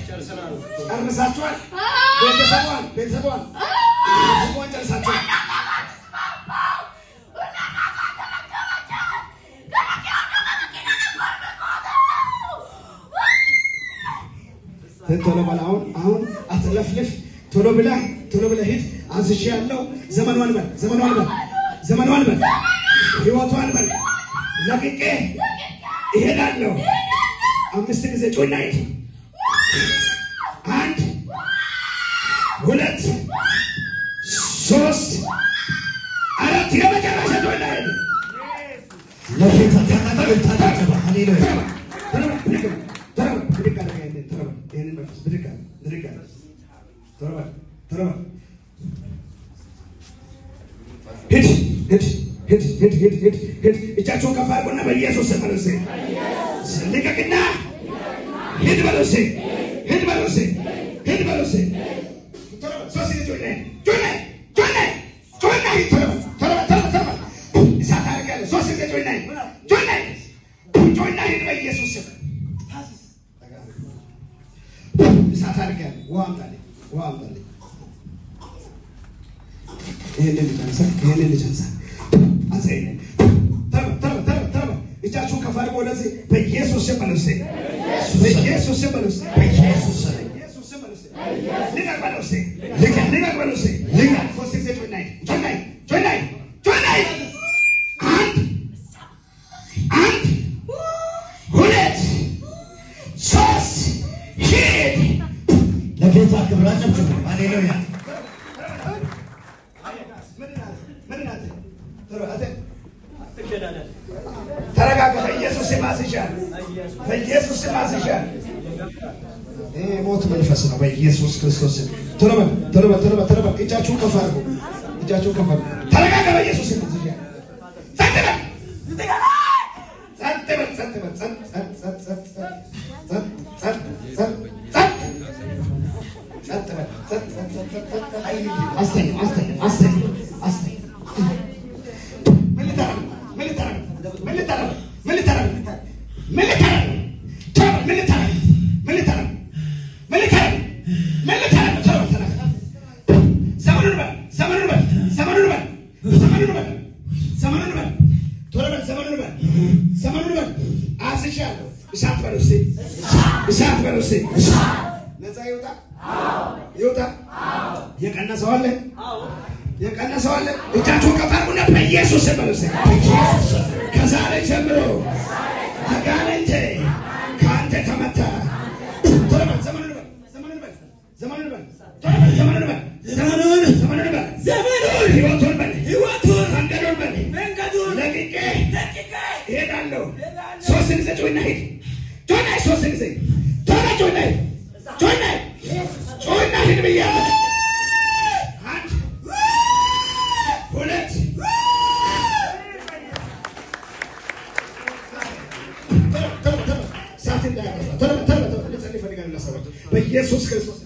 ጨርሳችኋል? ቤተሰቧን ጨርሳችኋል? ቶሎ በል አሁን አትለፍልፍ። ቶሎ ብለህ ሂድ። አንስቼ ያለው ዘመኗን በል ህይወቷን በል ለቅቄ እሄዳለሁ። 5 ጊዜ ጮና ሂድ። 1 2 3 4 የመጨረሻ ጮና ሂድ። ለጌታ ተቀበል። ሃሌሉያ ሂድ እጃችሁን ከፍ አድርጉና በኢየሱስ ስም በሉት። ልቀቅና ሂድ በሉት። ሶስት ጊዜ እሳት አድርጋለሁ። ሶስት ጊዜ ጮና ሂድ በኢየሱስ ስም እሳት አድርጋለሁ። ውሃ አምጣልኝ። ይሄንን ልጅ አንሳ። እጃችሁን ከፍ አድርጉ ወደዚህ በኢየሱስ ስም በሉት። ልቀቅ በሉት። ሶስት ጊዜ ጮና አንድ ሁለት ሶስት ሂድ። ለጌታ ክብር አጨብጭቡ። ሃሌሉያ ተረጋጋ። በኢየሱስ ስም አዝዣለሁ። ሞት መንፈስ ነው። በኢየሱስ ክርስቶስ ስም ቶሎ በል። እጃችሁን ከፍ አድርጉ። ተረጋጋ። በኢየሱስ ስም አዝዣለሁ። የቀነሰው አለ። እጃችሁን ከፍ አድርጉና በኢየሱስ ስም በሉት። ከዛሬ ጀምሮ አጋንንቴ ከአንተ ተመታ። ዘመኑን ህይወቱን መንገዱን ለቅቄ እሄዳለሁ። ሶስት ጊዜ ጮና ሂድ። ሶስት ጊዜ ጮና ሂድ ብያለሁ። በኢየሱስ ክርስቶስ